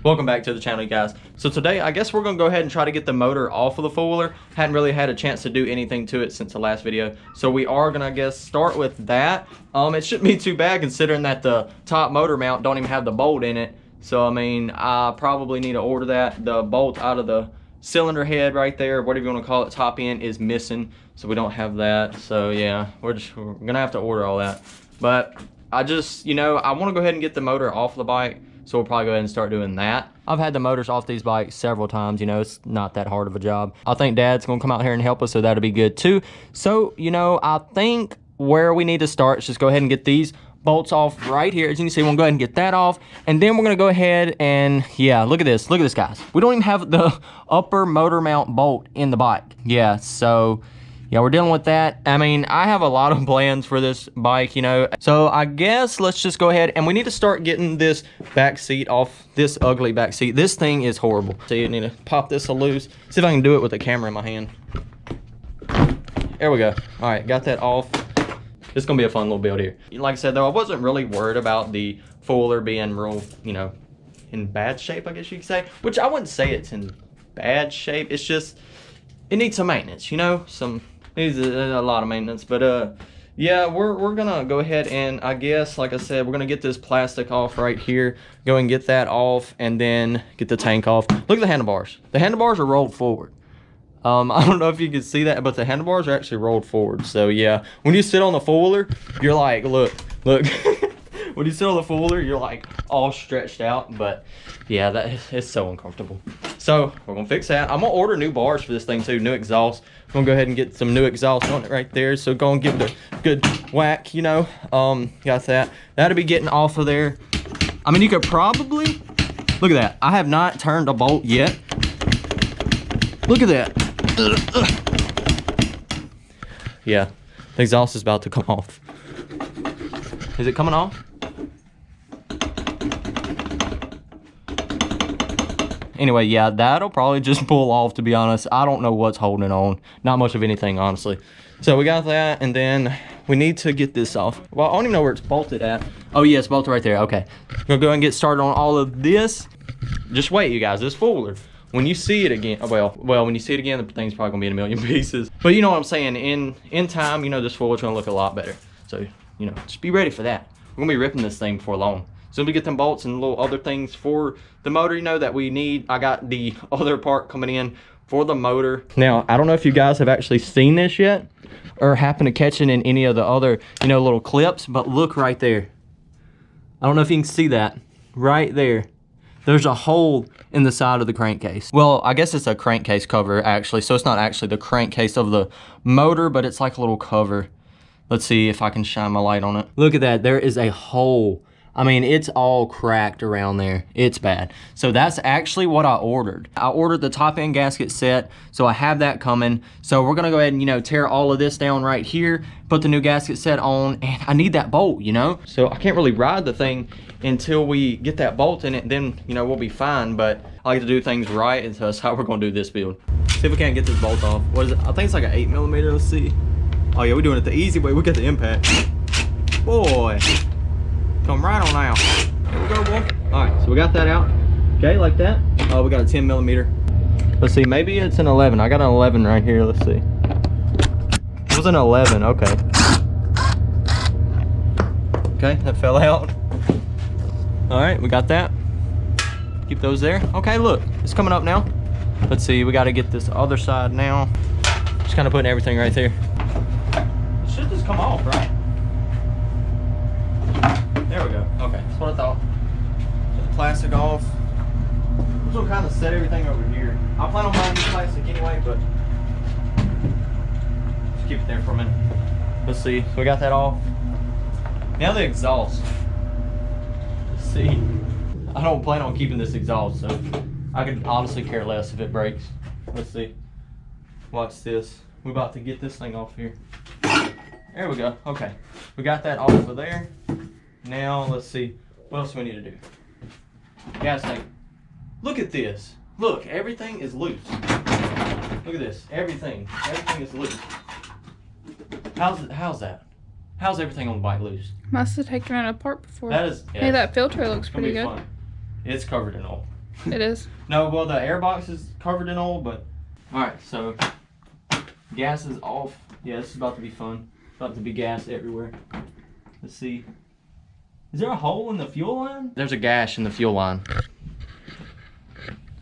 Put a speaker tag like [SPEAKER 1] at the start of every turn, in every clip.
[SPEAKER 1] Welcome back to the channel, you guys. So today, I guess we're gonna go ahead and try to get the motor off of the four-wheeler. Hadn't really had a chance to do anything to it since the last video. So we are gonna, I guess, start with that. It shouldn't be too bad considering that the top motor mount don't even have the bolt in it. So, I mean, I probably need to order that. The bolt out of the cylinder head right there, whatever you wanna call it, top end is missing. So we don't have that. So yeah, we're gonna have to order all that. But I just, I wanna go ahead and get the motor off the bike. So we'll probably go ahead and start doing that. I've had the motors off these bikes several times, it's not that hard of a job. I think Dad's gonna come out here and help us, so that'll be good too. So, I think where we need to start is just go ahead and get these bolts off right here. As you can see, we'll go ahead and get that off. And then we're gonna go ahead and, yeah, look at this, guys. We don't even have the upper motor mount bolt in the bike. Yeah, so, yeah, we're dealing with that. I mean, I have a lot of plans for this bike, So I guess let's just go ahead and we need to start getting this back seat off, this ugly back seat. This thing is horrible. So you need to pop this loose. See if I can do it with the camera in my hand. There we go. All right, got that off. It's gonna be a fun little build here. Like I said, though, I wasn't really worried about the four-wheeler being real, in bad shape, I guess you could say. Which I wouldn't say it's in bad shape. It's just, it needs some maintenance, needs a lot of maintenance. But yeah, we're gonna go ahead and, I guess, like I said, we're gonna get this plastic off right here, go and get that off, and then get the tank off. Look at the handlebars. The handlebars are rolled forward. I don't know if you can see that, but the handlebars are actually rolled forward. So yeah, when you sit on the four-wheeler, you're like, look when you sit on the four-wheeler, you're like all stretched out. But yeah, that is so uncomfortable. So we're gonna fix that. I'm gonna order new bars for this thing too, new exhaust. I'm gonna go ahead and get some new exhaust on it right there. So go and give it a good whack, got that. That'll be getting off of there. I mean, you could probably, look at that. I have not turned a bolt yet. Look at that. Yeah, the exhaust is about to come off. Is it coming off? Anyway, yeah, that'll probably just pull off, to be honest. I don't know what's holding it on. Not much of anything, honestly. So we got that, and then we need to get this off. Well, I don't even know where it's bolted at. Oh, yeah, it's bolted right there. Okay. I'm gonna go and get started on all of this. Just wait, you guys. This four-wheeler, when you see it again, well, when you see it again, the thing's probably gonna be in a million pieces. But you know what I'm saying? In time, this four-wheeler's gonna look a lot better. So, just be ready for that. We're gonna be ripping this thing before long. So we get them bolts and little other things for the motor, that we need. I got the other part coming in for the motor. Now, I don't know if you guys have actually seen this yet or happen to catch it in any of the other, little clips, but look right there. I don't know if you can see that right there. There's a hole in the side of the crankcase. Well, I guess it's a crankcase cover actually. So it's not actually the crankcase of the motor, but it's like a little cover. Let's see if I can shine my light on it. Look at that, there is a hole. I mean, it's all cracked around there. It's bad. So that's actually what I ordered. I ordered the top end gasket set, so I have that coming. So we're gonna go ahead and, tear all of this down right here, put the new gasket set on, and I need that bolt, So I can't really ride the thing until we get that bolt in it, then, we'll be fine. But I like to do things right, and so that's how we're gonna do this build. See if we can't get this bolt off. What is it? I think it's like an 8mm, let's see. Oh yeah, we're doing it the easy way. We got the impact. Boy. Come right on out. There we go, boy. All right, so we got that out. Okay, like that. Oh, we got a 10mm. Let's see, maybe it's an 11. I got an 11 right here. Let's see. It was an 11. Okay. Okay, that fell out. All right, we got that. Keep those there. Okay, look, it's coming up now. Let's see, we got to get this other side now. Just kind of putting everything right there. It should just come off, right? There we go. Okay, that's what I thought. Put the plastic off. I'm just gonna kind of set everything over here. I plan on buying new plastic anyway, but just keep it there for a minute. Let's see. So we got that off. Now the exhaust. Let's see. I don't plan on keeping this exhaust, so I could honestly care less if it breaks. Let's see. Watch this. We're about to get this thing off here. There we go. Okay. We got that off of there. Now, let's see. What else do we need to do? Gas tank. Look at this. Look, everything is loose. Look at this. Everything is loose. How's that? How's everything on the bike loose?
[SPEAKER 2] Must have taken it apart before.
[SPEAKER 1] That is. Yes.
[SPEAKER 2] Hey, that filter looks pretty good.
[SPEAKER 1] Fun. It's covered in oil.
[SPEAKER 2] It is.
[SPEAKER 1] No, well, the air box is covered in oil, but... Alright, so... gas is off. Yeah, this is about to be fun. About to be gas everywhere. Let's see. Is there a hole in the fuel line? There's a gash in the fuel line.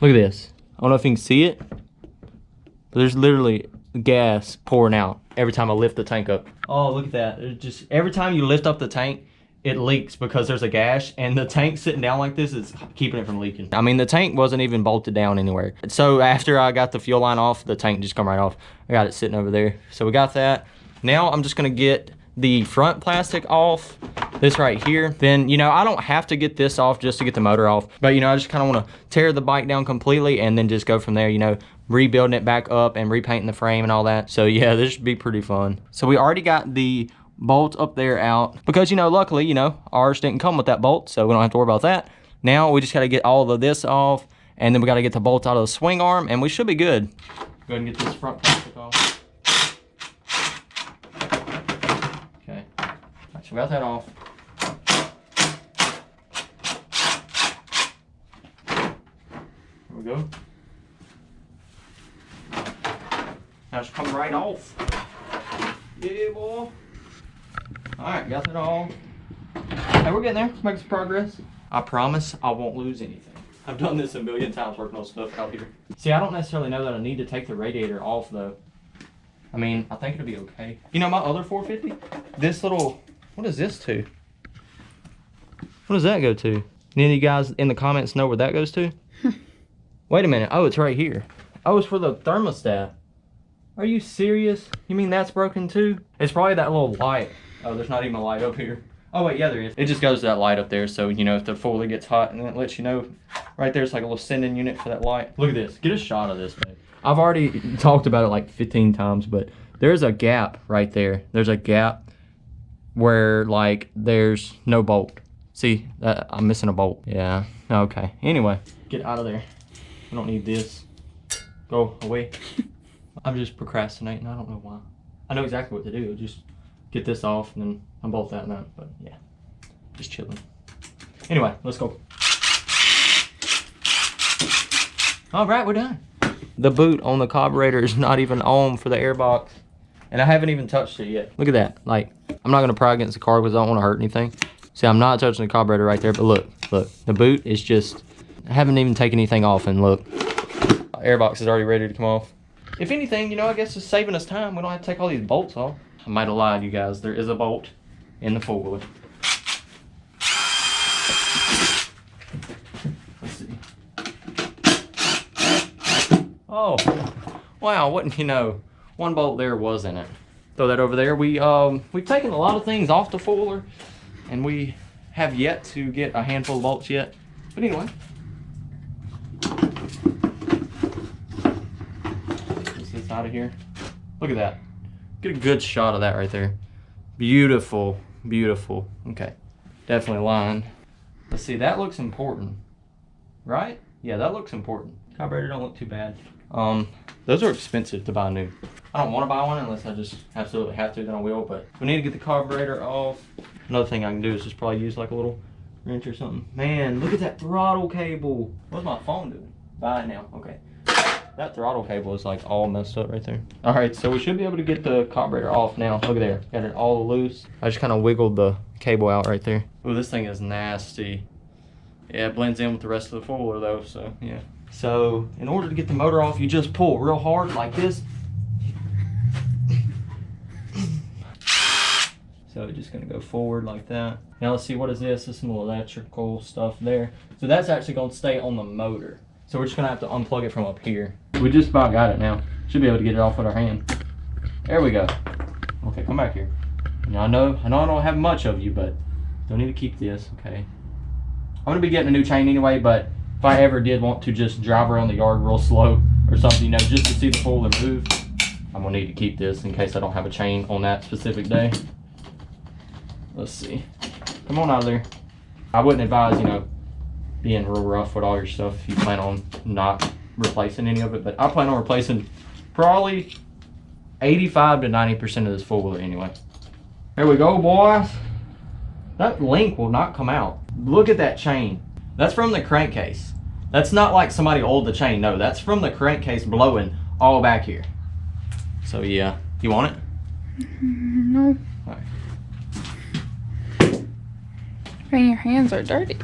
[SPEAKER 1] Look at this. I don't know if you can see it, but there's literally gas pouring out every time I lift the tank up. Oh, look at that. There's just every time you lift up the tank, it leaks because there's a gash, and the tank sitting down like this is keeping it from leaking. I mean, the tank wasn't even bolted down anywhere. So after I got the fuel line off, the tank just come right off. I got it sitting over there. So we got that. Now I'm just gonna get the front plastic off, this right here. Then, you know, I don't have to get this off just to get the motor off, but you know, I just kind of want to tear the bike down completely and then just go from there, you know, rebuilding it back up and repainting the frame and all that. So yeah, this should be pretty fun. So we already got the bolt up there out because, you know, luckily, you know, ours didn't come with that bolt, so we don't have to worry about that. Now we just got to get all of this off, and then we got to get the bolt out of the swing arm, and we should be good. Go ahead and get this front plastic off. Okay, all right, so we got that off. There we go. Now it's coming right off. Yeah, boy. Alright, got that all. Hey, we're getting there. Making some progress. I promise I won't lose anything. I've done this a million times working on stuff out here. See, I don't necessarily know that I need to take the radiator off though. I mean, I think it'll be okay. You know my other 450? This little, what is this to? What does that go to? Any of you guys in the comments know where that goes to? Wait a minute. Oh, it's right here. Oh, it's for the thermostat. Are you serious? You mean that's broken too? It's probably that little light. Oh, there's not even a light up here. Oh wait, yeah, there is. It just goes to that light up there, so you know if the Foley gets hot, and it lets you know. Right there's like a little sending unit for that light. Look at this. Get a shot of this, babe. I've already talked about it like 15 times, but there's a gap right there. There's a gap where like there's no bolt. See, I'm missing a bolt. Yeah. Okay. Anyway, get out of there. We don't need this. Go away. I'm just procrastinating. I don't know why. I know exactly what to do. Just get this off and then unbolt that and that. But yeah, just chilling. Anyway, let's go. All right, we're done. The boot on the carburetor is not even on for the airbox, and I haven't even touched it yet. Look at that. Like, I'm not gonna pry against the car because I don't want to hurt anything. See, I'm not touching the carburetor right there, but look, the boot is just, I haven't even taken anything off, and look, airbox is already ready to come off. If anything, you know, I guess it's saving us time. We don't have to take all these bolts off. I might have lied, you guys. There is a bolt in the four-wheeler. Let's see. Oh, wow, what, you know, one bolt there was in it. Throw that over there. We've taken a lot of things off the four-wheeler, and we have yet to get a handful of bolts yet. But anyway. Get this out of here. Look at that. Get a good shot of that right there. Beautiful, beautiful. Okay, definitely lined. Let's see, that looks important, right? Yeah, that looks important. Carburetor don't look too bad. Those are expensive to buy new. I don't want to buy one unless I just absolutely have to, then I will, but we need to get the carburetor off. Another thing I can do is just probably use like a little wrench or something. Man, look at that throttle cable. What's my phone doing? Buy it now, okay. That throttle cable is like all messed up right there. All right, so we should be able to get the carburetor off now. Look at there, got it all loose. I just kind of wiggled the cable out right there. Oh, this thing is nasty. Yeah, it blends in with the rest of the four-wheeler though, so yeah. So in order to get the motor off, you just pull real hard like this. So it's just gonna go forward like that. Now let's see, what is this? This is some electrical stuff there. So that's actually gonna stay on the motor. So we're just gonna have to unplug it from up here. We just about got it now. Should be able to get it off with our hand. There we go. Okay, come back here. Now I know I don't have much of you, but don't need to keep this, okay? I'm gonna be getting a new chain anyway, but if I ever did want to just drive around the yard real slow or something, you know, just to see the four-wheeler move, I'm gonna need to keep this in case I don't have a chain on that specific day. Let's see. Come on out of there. I wouldn't advise, you know, being real rough with all your stuff if you plan on not replacing any of it, but I plan on replacing probably 85 to 90% of this four-wheeler anyway. There we go, boys. That link will not come out. Look at that chain. That's from the crankcase. That's not like somebody oiled the chain. No, that's from the crankcase blowing all back here. So yeah, you want it?
[SPEAKER 2] No.
[SPEAKER 1] All right.
[SPEAKER 2] And your hands are dirty.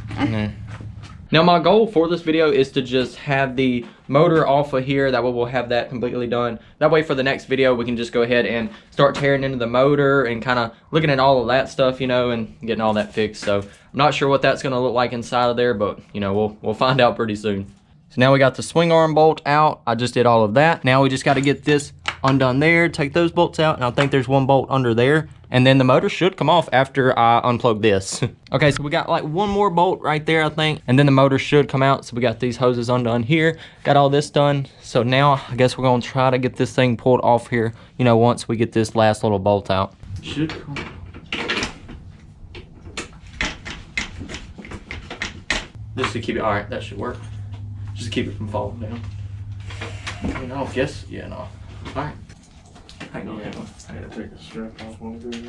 [SPEAKER 1] Now my goal for this video is to just have the motor off of here. That way we'll have that completely done. That way for the next video we can just go ahead and start tearing into the motor and kind of looking at all of that stuff, you know, and getting all that fixed. So I'm not sure what that's going to look like inside of there, but you know, we'll find out pretty soon. So now we got the swing arm bolt out. I just did all of that. Now we just got to get this undone there, take those bolts out, and I think there's one bolt under there, and then the motor should come off after I unplug this. Okay, so we got like one more bolt right there, I think, and then the motor should come out. So we got these hoses undone here, got all this done. So now I guess we're gonna try to get this thing pulled off here, you know, once we get this last little bolt out. Should come. Just to keep it, all right, that should work. Just to keep it from falling down. You know, guess, yeah, no. All right. Hang on.
[SPEAKER 3] I had to take a strap off one of these.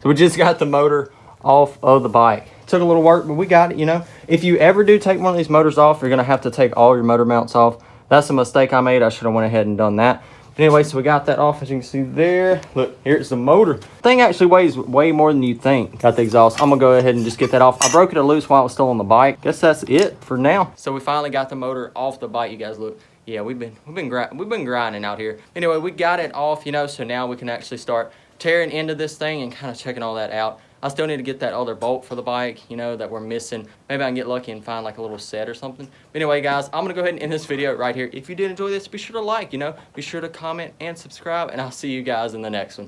[SPEAKER 1] So we just got the motor off of the bike. Took a little work, but we got it, you know. If you ever do take one of these motors off, you're gonna have to take all your motor mounts off. That's a mistake I made. I should have went ahead and done that. But anyway, so we got that off, as you can see there. Look, here's the motor. Thing actually weighs way more than you think. Got the exhaust. I'm gonna go ahead and just get that off. I broke it loose while it was still on the bike. Guess that's it for now. So we finally got the motor off the bike, you guys. Look. Yeah, we've been grinding out here. Anyway, we got it off, you know, so now we can actually start tearing into this thing and kind of checking all that out. I still need to get that other bolt for the bike, you know, that we're missing. Maybe I can get lucky and find like a little set or something. But anyway, guys, I'm gonna go ahead and end this video right here. If you did enjoy this, be sure to like, you know, be sure to comment and subscribe, and I'll see you guys in the next one.